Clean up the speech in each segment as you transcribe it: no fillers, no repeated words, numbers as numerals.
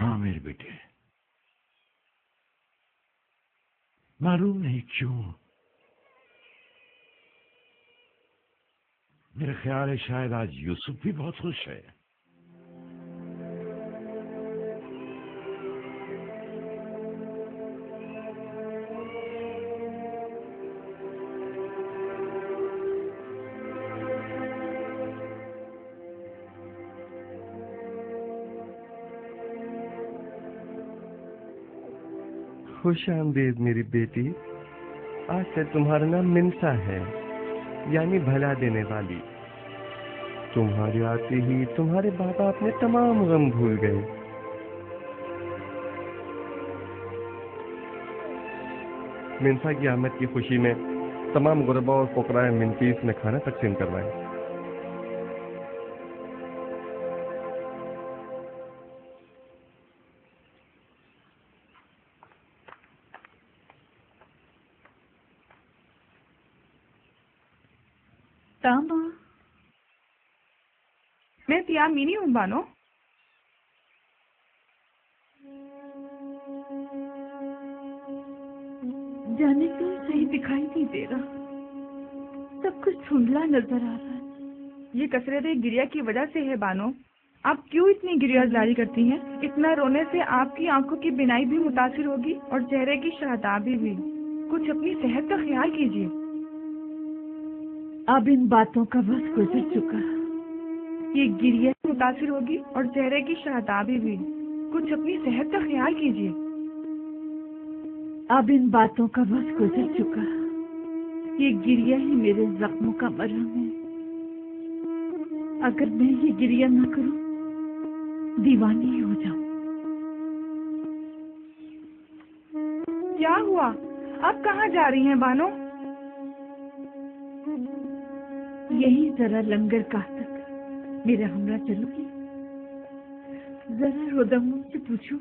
ہاں میرے بیٹے، معلوم نہیں کیوں میرا خیال ہے شاید آج یوسف بھی بہت خوش ہے۔ خوش آمدید میری بیٹی، آج سے تمہارا نام منسا ہے، یعنی بھلا دینے والی۔ تمہارے آتے ہی تمہارے بابا اپنے تمام غم بھول گئے۔ منسا کی آمد کی خوشی میں تمام غربا اور فقراء منفیس نے کھانا تقسیم کروایا۔ تاما، میں تیار نہیں ہوں بانو۔ جانے کیوں صحیح دکھائی نہیں دے رہا، سب کچھ دھندلا نظر آ رہا ہے۔ یہ کثرت گریا کی وجہ سے ہے بانو۔ آپ کیوں اتنی گریا جاری کرتی ہیں؟ اتنا رونے سے آپ کی آنکھوں کی بینائی بھی متاثر ہوگی اور چہرے کی شادابی بھی۔ کچھ اپنی صحت کا خیال کیجیے۔ اب ان باتوں کا وقت گزر چکا، یہ گریہ متاثر ہوگی اور چہرے کی شادابی بھی۔ کچھ اپنی صحت کا خیال کیجیے۔ اب ان باتوں کا وقت گزر چکا، یہ گریہ ہی میرے زخموں کا مرہم ہے۔ اگر میں یہ گریہ نہ کروں دیوانی ہو جاؤں۔ کیا ہوا؟ اب کہاں جا رہی ہیں بانو؟ یہی ذرا لنگر کا تک میرا ہمراہ چلو گی؟ ذرا رودمون سے پوچھو،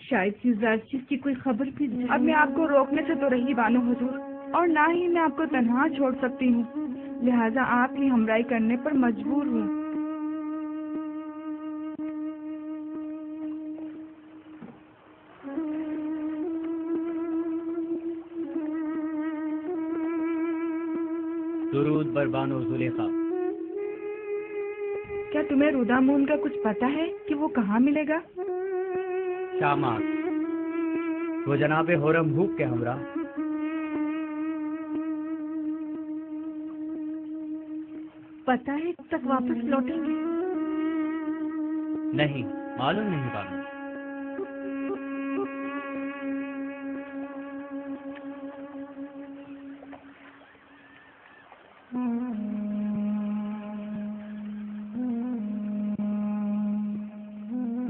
شاید یوزار چیز کی کوئی خبر بھی دے۔ اب میں آپ کو روکنے سے تو رہی بانو حضور، اور نہ ہی میں آپ کو تنہا چھوڑ سکتی ہوں، لہذا آپ ہی ہمراہی کرنے پر مجبور ہوں۔ درود بر بانو زلیخا۔ کیا تمہیں رودامون کا کچھ پتا ہے کہ وہ کہاں ملے گا؟ شامات، وہ جناب حرم بھوک کے ہمراہ۔ پتا ہے کب تک واپس لوٹیں گے؟ نہیں، معلوم نہیں بانو۔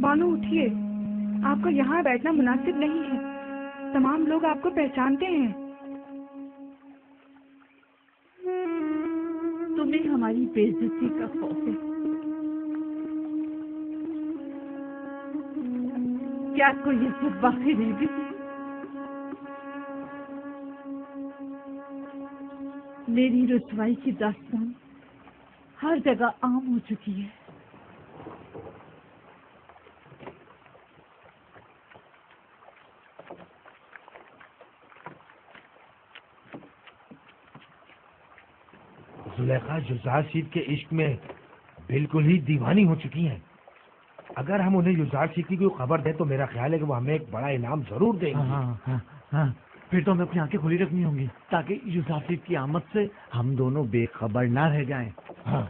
بانو اٹھیے، آپ کا یہاں بیٹھنا مناسب نہیں ہے، تمام لوگ آپ کو پہچانتے ہیں۔ تمہیں ہماری بے عزتی کا خوف ہے؟ کیا کوئی عزت باقی رہ گئی؟ میری رسوائی کی داستان ہر جگہ عام ہو چکی ہے۔ زلیخا یوزار سیب کے عشق میں بالکل ہی دیوانی ہو چکی ہیں۔ اگر ہم انہیں یوزار سیب کی کوئی خبر دیں تو میرا خیال ہے کہ وہ ہمیں ایک بڑا انعام ضرور دیں گے۔ ہاں، پھر تو ہمیں اپنی آنکھیں کھلی رکھنی ہوں گی تاکہ یوزار سیب کی آمد سے ہم دونوں بے خبر نہ رہ جائیں۔ ہاں،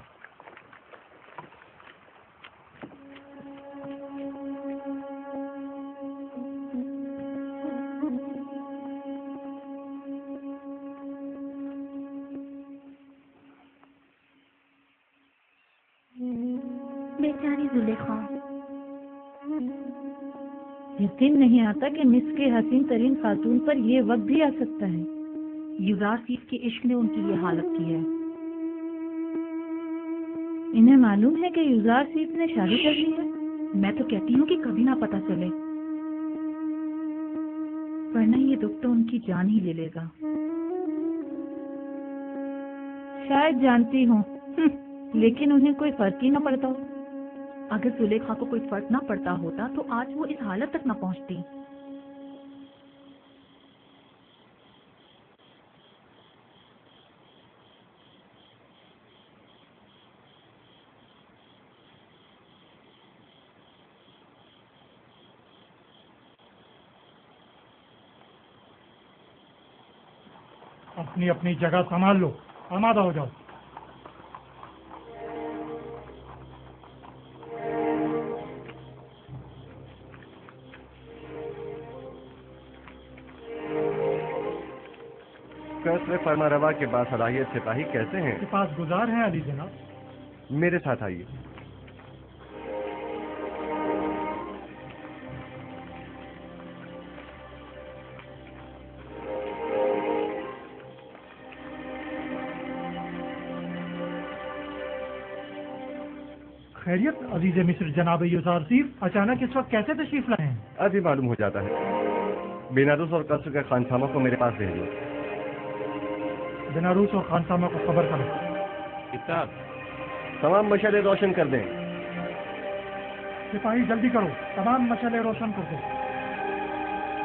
بیچاری زلیخا، یقین نہیں آتا کہ مصر کے حسین ترین خاتون پر یہ وقت بھی آ سکتا ہے۔ یوزار سیب کے عشق نے ان کی یہ حالت کی ہے۔ انہیں معلوم ہے کہ یوزار سیب نے شادی کر لی ہے؟ میں تو کہتی ہوں کہ کبھی نہ پتہ چلے، ورنہ یہ دکھ تو ان کی جان ہی لے لے گا۔ شاید جانتی ہوں لیکن انہیں کوئی فرق ہی نہ پڑتا ہو۔ اگر زلیخا کو کوئی فرق نہ پڑتا ہوتا تو آج وہ اس حالت تک نہ پہنچتی۔ اپنی اپنی جگہ سنبھال لو، آمادہ ہو جاؤ۔ قصر فرما روا کے باصلاحیت سپاہی کیسے ہیں؟ کے پاس گزار ہیں علی جناب۔ میرے ساتھ آئیے۔ خیریت عزیز مصر جناب یوزارسیف، اچانک اس وقت کیسے تشریف لائے ہیں؟ ابھی معلوم ہو جاتا ہے۔ بیناروس اور قصر کے خانسامہ کو میرے پاس بھیجو۔ بیناروس اور خانسامہ کو خبر کرو۔ کتاب تمام مشعلیں روشن کر دیں۔ سپاہی جلدی کرو، تمام مشعلیں روشن کر دو۔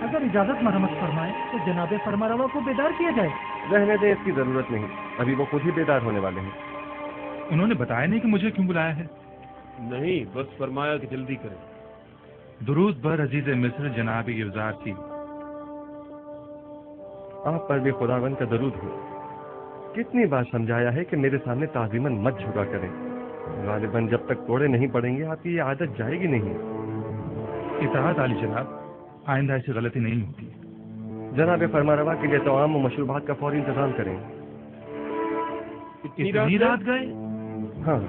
اگر اجازت مرحمت فرمائیں تو جناب فرما روا کو بیدار کیا جائے۔ رہنے دیں، اس کی ضرورت نہیں، ابھی وہ خود ہی بیدار ہونے والے ہیں۔ انہوں نے بتایا نہیں کہ مجھے کیوں بلایا ہے؟ نہیں، بس فرمایا کہ جلدی کریں۔ درود بر عزیز مصر جناب یوزارسیف۔ آپ پر بھی خداوند کا درود ہو۔ کتنی بار سمجھایا ہے کہ میرے سامنے تعظیماً مت جھکا کریں، غالباً جب تک کوڑے نہیں پڑیں گے آپ کی یہ عادت جائے گی نہیں۔ اطاعت عالی جناب، آئندہ ایسی غلطی نہیں ہوتی۔ جناب فرما روا کے لیے طعام و مشروبات کا فوری انتظام کریں۔ اتنی رات گئے؟ ہاں،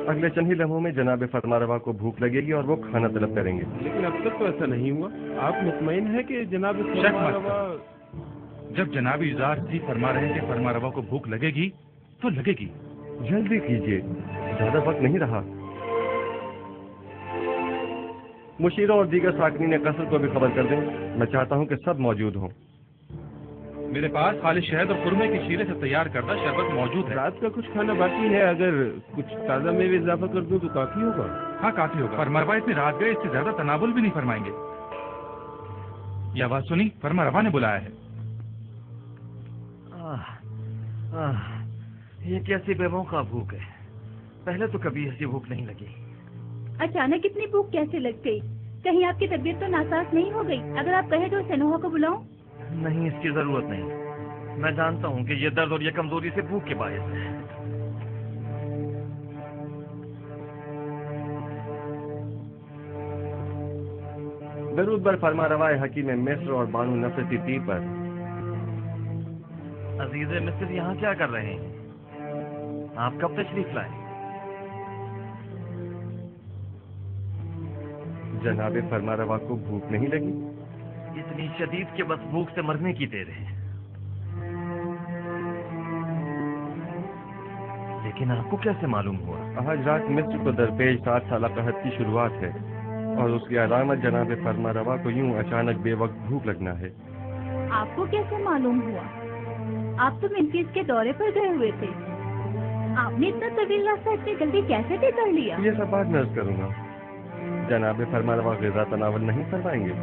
اگلے چند ہی لمحوں میں جناب فرما روا کو بھوک لگے گی اور وہ کھانا طلب کریں گے۔ لیکن اب تک تو ایسا نہیں ہوا۔ آپ مطمئن ہیں کہ جناب شک مت کرو۔ جب جناب یوزارسیف فرما رہے ہیں کہ فرما روا کو بھوک لگے گی تو لگے گی۔ جلدی کیجیے، زیادہ وقت نہیں رہا۔ مشیروں اور دیگر ساکنین قصر کو بھی خبر کر دیں، میں چاہتا ہوں کہ سب موجود ہوں۔ میرے پاس خالص شہد اور خرمے کی شیرے سے تیار کردہ شربت موجود ہے۔ رات کا کچھ کھانا باقی ہے، اگر کچھ تازہ میوے اضافہ کر دوں تو کافی ہوگا۔ ہاں کافی ہوگا۔ فرما روا اتنی رات گئے، اس سے زیادہ تناول بھی نہیں فرمائیں گے۔ یہ آواز سنی؟ فرما روا نے بلایا ہے۔ یہ کیسی بے موقع بھوک ہے، پہلے تو کبھی ایسی بھوک نہیں لگی۔ اچانک اتنی بھوک کیسے لگ گئی؟ کہیں آپ کی طبیعت تو ناساز نہیں ہو گئی؟ اگر آپ کہیں تو سنوہا کو بلاؤں؟ نہیں، اس کی ضرورت نہیں، میں جانتا ہوں کہ یہ درد اور یہ کمزوری سے بھوک کے باعث ہے۔ درود بر فرما روائے حکیم مصر اور بانو نفرتی پیر پر۔ عزیز مصر یہاں کیا کر رہے ہیں؟ آپ کب تشریف لائے؟ جناب فرما روا کو بھوک نہیں لگی؟ اتنی شدید کہ بس بھوک سے مرنے کی دیر ہے۔ لیکن آپ کو کیسے معلوم ہوا؟ آج رات مصر کو درپیش 7 سالہ قحط کی شروعات ہے اور اس کی علامت جناب فرما روا کو یوں اچانک بے وقت بھوک لگنا ہے۔ آپ کو کیسے معلوم ہوا؟ آپ تو منفیس کے دورے پر گئے ہوئے تھے، آپ نے اتنا طویل راستہ اتنی جلدی کیسے طے کر لیا؟ یہ سب بات میں عرض کروں گا۔ جناب فرما روا غذا تناول نہیں فرمائیں گے؟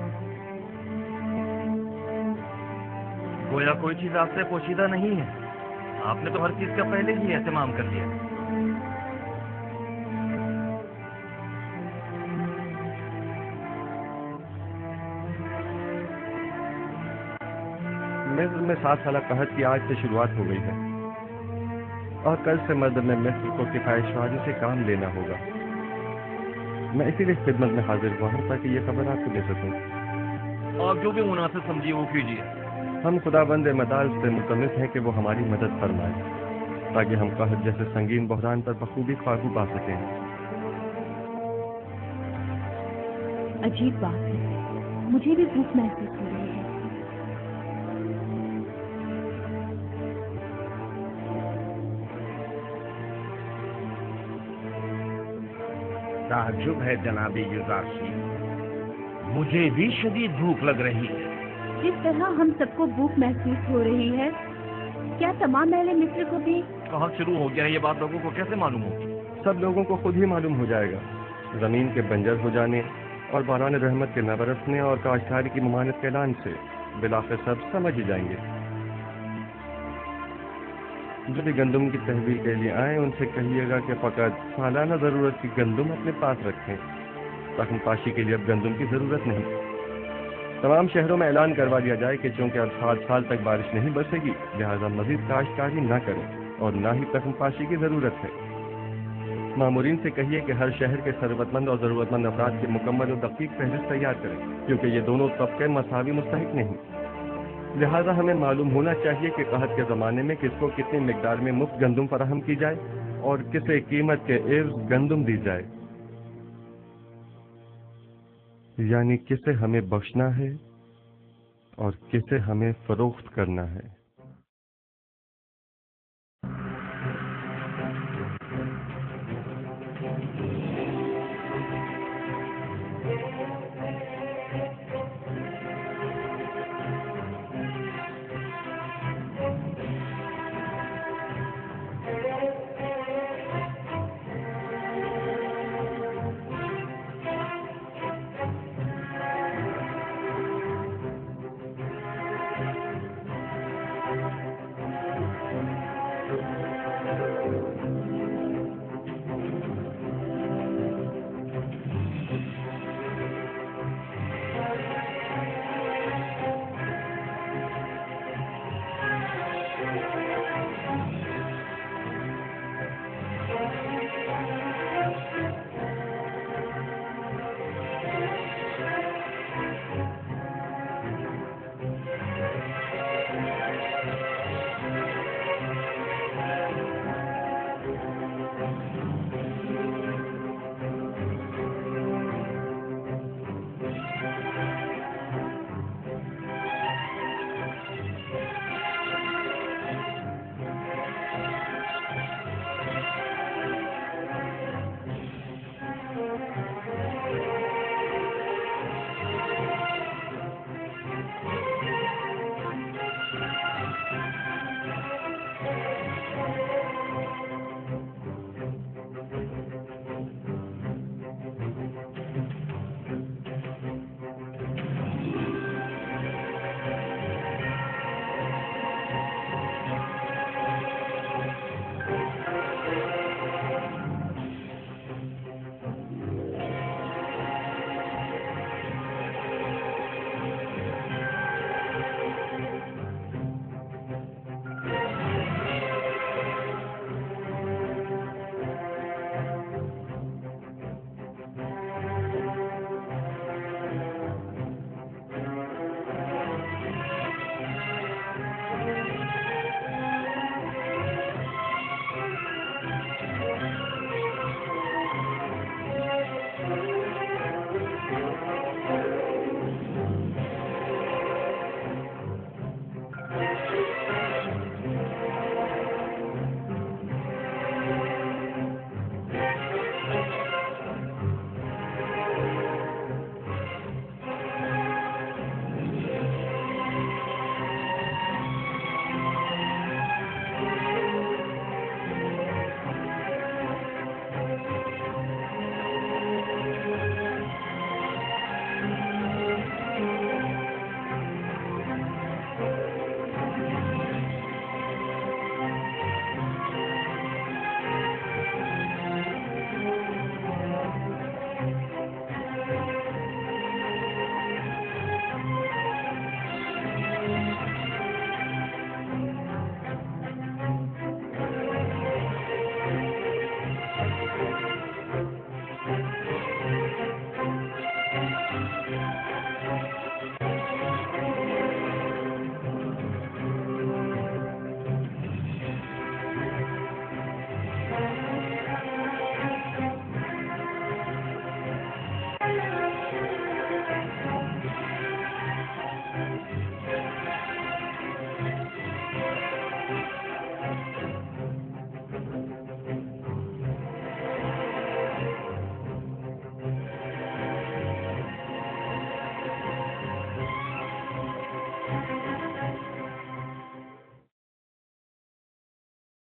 گویا کوئی چیز آپ سے پوشیدہ نہیں ہے، آپ نے تو ہر چیز کا پہلے ہی اہتمام کر لیا۔ مصر میں 7 سالہ قحط کی آج سے شروعات ہو گئی ہے اور کل سے مردم مصر کو کفایت شواری سے کام لینا ہوگا۔ میں اسی لیے خدمت میں حاضر ہوا ہوں تاکہ یہ خبر آپ کو دے سکوں۔ آپ جو بھی مناسب سمجھیے وہ کیجیے۔ ہم خدا بند مدار سے ملتمس ہیں کہ وہ ہماری مدد فرمائے تاکہ ہم قحط جیسے سنگین بحران پر بخوبی قابو پا سکیں۔ عجیب بات ہے، مجھے بھی بھوک محسوس ہو رہی ہے۔ تعجب ہے جناب یوزارسیف، مجھے بھی شدید بھوک لگ رہی ہے۔ جس طرح ہم سب کو بھوک محسوس ہو رہی ہے، کیا تمام اہل مصر کو بھی؟ کہاں شروع ہو گیا ہے یہ بات، لوگوں کو کیسے معلوم ہوگی؟ سب لوگوں کو خود ہی معلوم ہو جائے گا۔ زمین کے بنجر ہو جانے اور باران رحمت کے نہ برسنے اور کاشتکاری کی ممانعت کے اعلان سے بلاخر سب سمجھ ہی جائیں گے۔ جو بھی گندم کی تحویل کے لیے آئیں ان سے کہیے گا کہ فقط سالانہ ضرورت کی گندم اپنے پاس رکھیں، تخم پاشی کے لیے اب گندم کی ضرورت نہیں۔ تمام شہروں میں اعلان کروا دیا جائے کہ چونکہ اب 7 سال تک بارش نہیں برسے گی، لہذا مزید کاشتکاری نہ کریں اور نہ ہی تخم پاشی کی ضرورت ہے۔ مامورین سے کہیے کہ ہر شہر کے ثروت مند اور ضرورت مند افراد کی مکمل و دقیق فہرست تیار کریں، کیونکہ یہ دونوں طبقے مساوی مستحق نہیں۔ لہذا ہمیں معلوم ہونا چاہیے کہ قحط کے زمانے میں کس کو کتنی مقدار میں مفت گندم فراہم کی جائے اور کسے قیمت کے عوض گندم دی جائے، یعنی کسے ہمیں بخشنا ہے اور کسے ہمیں فروخت کرنا ہے۔